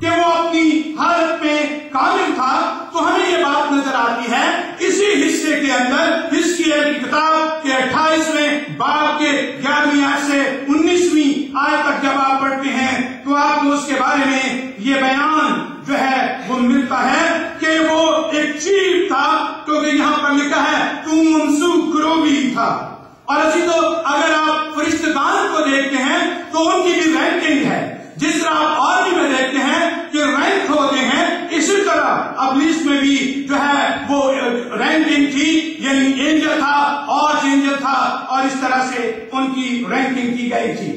کہ وہ اپنی حالت میں کامل تھا، تو ہمیں یہ بات نظر آتی ہے اسی حصے کے اندر، حزقیل کی کتاب کے 28ویں باب کے 11ویں آیت سے 19ویں آیت تک جب آپ پڑھتے ہیں تو آپ کو اس کے بارے میں یہ بیان جو ہے وہ ملتا ہے کہ وہ ایک چیف تھا، کیونکہ یہاں پر لکھا ہے تو ممسوک کروبی تھا۔ اور اسی تو اگر آپ فرشتگان کو دیکھتے ہیں تو ان کی بھی رینکنگ ہے، جس طرح آپ آرمی میں دیکھتے ہیں کہ رینک ہوتے ہیں، اسی طرح ابلیس میں بھی جو ہے وہ رینکنگ تھی، یعنی اینجل تھا، آرچ اینجل تھا، اور اس طرح سے ان کی رینکنگ کی گئی تھی۔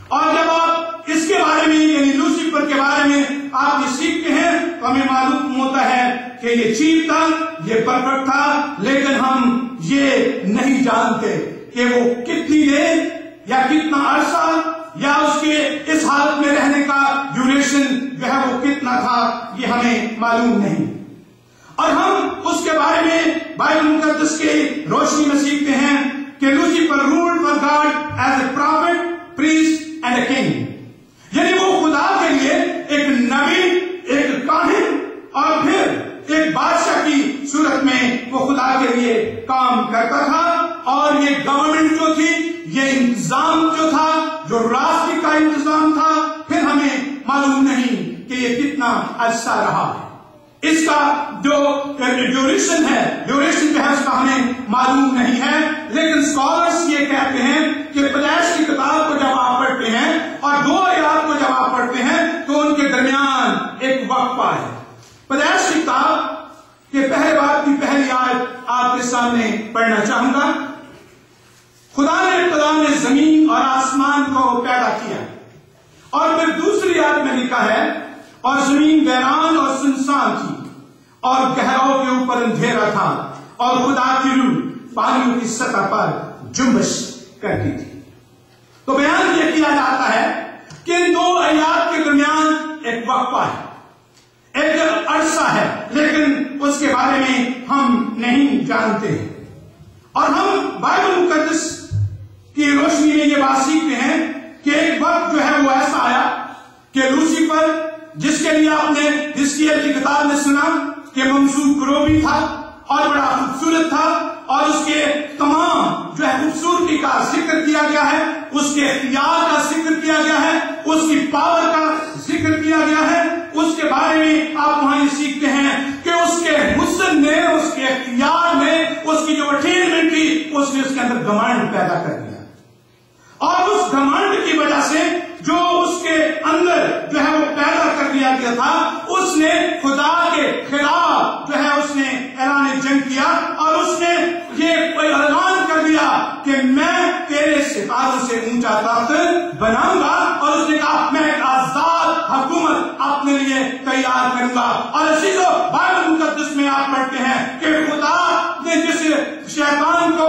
اور جب آپ اس کے بارے میں یعنی لوسیفر کے بارے میں آپ یہ سیکھتے ہیں تو ہمیں معلوم ہوتا ہے کہ یہ چیف تھا، یہ پرفیکٹ تھا، لیکن ہم یہ نہیں جانتے کہ وہ کتنی دیر یا کتنا عرصہ یا اس کے اس حالت میں رہنے کا ڈیوریشن جو ہے وہ کتنا تھا، یہ ہمیں معلوم نہیں۔ اور ہم اس کے بارے میں بائبل مقدس کے روشنی میں سیکھتے ہیں کہ Lucifer ruled for God as a prophet, priest and a king، یعنی وہ خدا کے لیے ایک نبی، ایک کاہن اور پھر ایک بادشاہ کی صورت میں وہ خدا کے لیے کام کرتا تھا۔ اور یہ گورنمنٹ جو تھی، یہ انتظام جو تھا، جو راستے کا انتظام تھا، پھر ہمیں معلوم نہیں کہ یہ کتنا عرصہ رہا ہے۔ اس کا جو ڈیوریشن ہے، ڈیوریشن جو ہے اس کا ہمیں معلوم نہیں ہے، لیکن اسکالرس یہ کہتے ہیں کہ پیدائش کی کتاب کو جب آپ پڑھتے ہیں اور 2 آیات کو جب آپ پڑھتے ہیں تو ان کے درمیان ایک وقفہ ہے۔ پیدائش کی کتاب کے پہلے باب کی پہلی آیت آپ کے سامنے پڑھنا چاہوں گا۔ خدا نے ابتدا میں زمین اور آسمان کو پیدا کیا، اور پھر دوسری آیت میں لکھا ہے اور زمین ویران اور سنسان تھی اور گہراؤں کے اوپر اندھیرا تھا اور خدا کی روح پانیوں کی سطح پر جنبش کرتی تھی۔ تو بیان یہ کیا جاتا ہے کہ ان 2 آیات کے درمیان ایک وقفہ ہے، ایک عرصہ ہے، لیکن اس کے بارے میں ہم نہیں جانتے ہیں۔ اور ہم بائبل مقدس کی روشنی میں یہ بات سیکھتے ہیں کہ ایک وقت جو ہے وہ ایسا آیا کہ لوسیفر، جس کے لیے آپ نے حزقیل کی کتاب میں سنا کہ ممسوک کروبی تھا اور بڑا خوبصورت تھا، اور اس کے تمام جو ہے خوبصورتی کا ذکر کیا گیا ہے، اس کے اختیار کا ذکر کیا گیا ہے، اس کی پاور کا ذکر کیا گیا ہے۔ اس کے بارے میں آپ وہاں یہ سیکھتے ہیں کہ اس کے حسن نے، اس کے اختیار نے، اس کی جو اٹینمنٹ تھی، اس نے اس کے اندر گھمنڈ پیدا کر دیا، اور اس گھمنڈ کی وجہ سے جو اس کے اندر جو ہے وہ پیدا کر دیا گیا تھا، اس نے خدا کے خلاف جو ہے اس نے اعلان جنگ کیا، اور اس نے یہ اعلان کر دیا کہ میں تیرے ستاروں سے اونچا تخت بناؤں گا، اور اس نے کہا میں ایک آزاد حکومت اپنے لیے تیار کروں گا۔ اور اسی کو بائبل مقدس میں آپ پڑھتے ہیں کہ خدا نے جس شیطان کو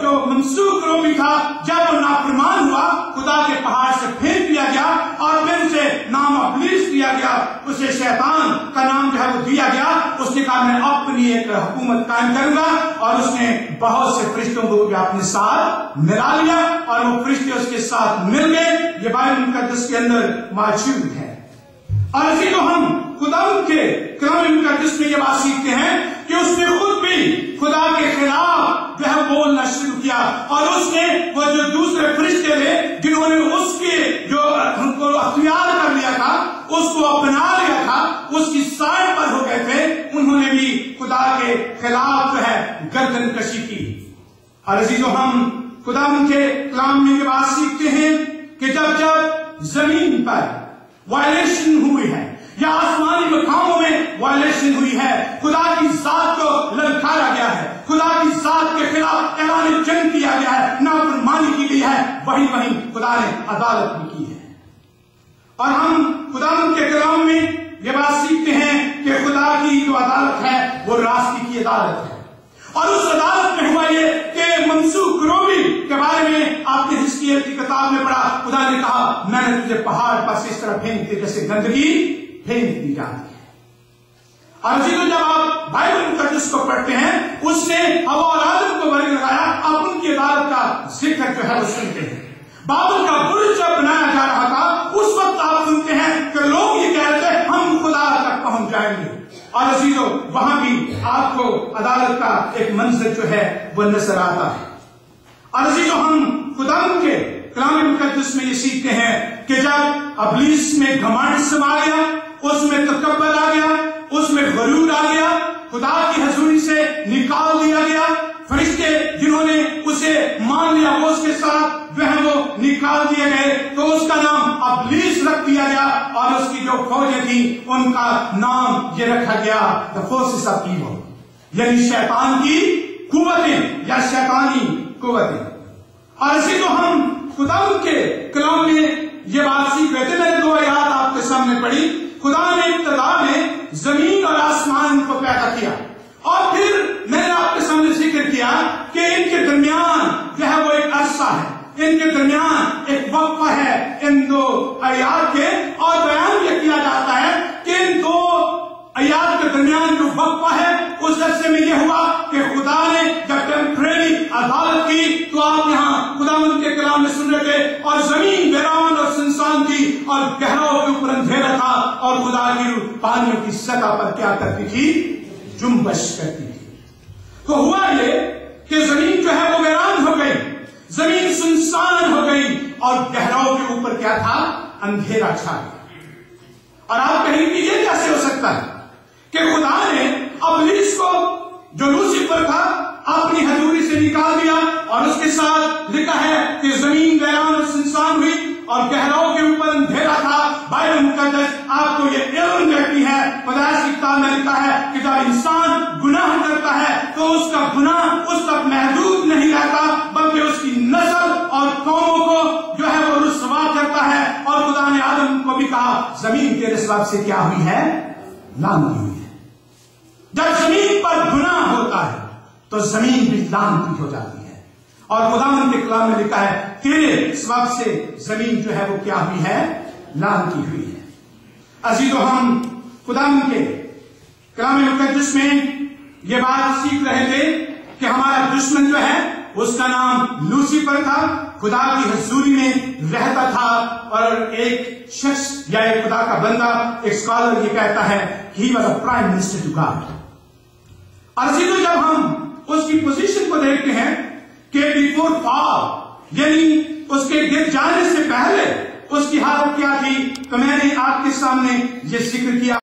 جو ممسوک روبی تھا، جب وہ نافرمان ہوا، خدا کے پہاڑ سے پھینک دیا گیا، اور پھر اسے نام ابلیس دیا گیا، اسے شیطان کا نام جو ہے وہ دیا گیا۔ اس نے کہا میں اپنی ایک حکومت قائم کروں گا، اور اس نے بہت سے فرشتوں کو بھی اپنے ساتھ ملا لیا، اور وہ فرشتے اس کے ساتھ مل گئے۔ یہ بائبل مقدس کے اندر موجود ہے۔ اور اسی کو ہم خدا کے کلام مقدس میں یہ بات سیکھتے ہیں کہ اس نے خود بھی خدا کے خلاف جو ہے بولنا شروع کیا، اور اس نے وہ جو دوسرے فرشتے تھے جنہوں نے اس کے جو اختیار کر لیا تھا، اس کو اپنا لیا تھا، اس کی سائڈ پر ہو گئے تھے، انہوں نے بھی خدا کے خلاف جو ہے گردن کشی کی۔ اور عزیزو ہم خدا کے کلام میں یہ بات سیکھتے ہیں کہ جب جب زمین پر وائلیشن ہوئی ہے یا آسمانی مقاموں میں وائلیشن ہوئی ہے، خدا کی ذات کو للکارا گیا ہے، خدا کی ذات کے خلاف اعلان جنگ کیا گیا ہے، نافرمانی کی گئی ہے، وہیں خدا نے عدالت بھی کی ہے۔ اور ہم خدا کے کلام میں یہ بات سیکھتے ہیں کہ خدا کی جو عدالت ہے وہ راستے کی عدالت ہے، اور اس عدالت میں ہوا یہ کہ منسوخ روبی کے بارے میں آپ نے حزقیل کی کتاب میں پڑھا، خدا نے کہا میں نے تجھے پہاڑ پر سے اس طرح پھینک دی جیسے گندگی پھینک دی جاتی ہے۔ اور جب آپ بائبل مقدس کو پڑھتے ہیں، اس نے ہوا اور آدم کو برگ لگایا، آپ ان کی عدالت کا ذکر جو ہے وہ سنتے ہیں۔ بابل کا برج جب بنایا جا رہا تھا، اس وقت آپ سنتے ہیں کہ لوگ یہ کہہ رہے تھے پہنچ جائیں گے. اور عزیزو وہاں بھی آپ کو عدالت کا ایک منظر جو ہے وہ نظر آتا ہے. اور عزیزو ہم خداوند کے کلام مقدس میں یہ سیکھتے ہیں کہ جب ابلیس میں گھمنڈ سما گیا، اس میں تکبر آ گیا، اس میں غرور آ گیا، خدا کی حضوری سے نکال دیا گیا. فرشتے جنہوں نے اسے مان لیا وہ اس کے ساتھ جو ہے وہ نکال دیے گئے، تو اس کا نام ابلیس رکھ دیا گیا، اور اس کی جو فوجیں تھی ان کا نام یہ رکھا گیا the forces of evil، یعنی شیطان کی قوتیں یا شیطانی قوتیں. اور اسی کو ہم خداوند کے کلام میں یہ بات سیکھ رہے تھے. میں نے 2 آیات آپ کے سامنے پڑھی. خدا نے ابتدا میں زمین اور آسمان کو پیدا کیا، اور پھر میں نے آپ کے سامنے ذکر کیا کہ ان کے درمیان جو ہے وہ ایک عرصہ ہے، ان کے درمیان ایک وقفہ ہے ان 2 آیات کے. اور بیان یہ کیا جاتا ہے کہ ان 2 آیات کے درمیان جو وقفہ ہے اس عرصے میں یہ ہوا کہ خدا نے جب ٹیمپریری عدالت کی تو آپ یہاں خداوند کے کلام میں سن رہے تھے، اور زمین ویران اور سنسان تھی اور گہراؤں کے اوپر اندھیرا تھا، اور خدا کی روح پانیوں کی سطح پر کیا کرتی تھی؟ جنبش کرتی تھی. تو ہوا یہ کہ زمین جو ہے وہ ویران ہو گئی، زمین سنسان ہو گئی، اور گہراؤں کے اوپر کیا تھا؟ اندھیرا چھا گیا. اور آپ کہیں گے یہ کیسے ہو سکتا ہے کہ خدا نے ابلیس کو جو لوسیفر تھا اپنی حضوری سے نکال دیا، اور اس کے ساتھ لکھا ہے کہ زمین ویران اور سنسان ہوئی اور گہراؤں کے اوپر اندھیرا تھا. بائبل مقدس آپ کو یہ علم دیتی ہے، پیدائش کی کتاب میں لکھا ہے کہ جب انسان گناہ کرتا ہے تو اس کا گناہ اس تک محدود نہیں رہتا، بلکہ اس کی نسل اور قوموں کو جو ہے وہ رسوا کرتا ہے. اور خدا نے آدم کو بھی کہا زمین تیرے سبب سے کیا ہوئی ہے؟ لعنتی ہوئی ہے. جب زمین پر گناہ ہوتا ہے تو زمین بھی لعنتی ہو جاتی ہے. اور خداوند کے کلام میں لکھا ہے تیرے سبب سے زمین جو ہے وہ کیا ہوئی ہے؟ لعنتی ہوئی ہے. عزیزو ہم خداوند کے کلام مقدس میں یہ بات سیکھ رہے تھے کہ ہمارا دشمن جو ہے اس کا نام لوسیفر تھا، خدا کی حضوری میں رہتا تھا. اور ایک شخص یا ایک خدا کا بندہ، ایک اسکالر یہ کہتا ہے کہ he was a prime minister to God. اور عزیزو جب ہم اس کی پوزیشن کو دیکھتے ہیں کہ بیفور فال، یعنی اس کے گر جانے سے پہلے اس کی حالت کیا تھی، تو میں نے آپ کے سامنے یہ ذکر کیا.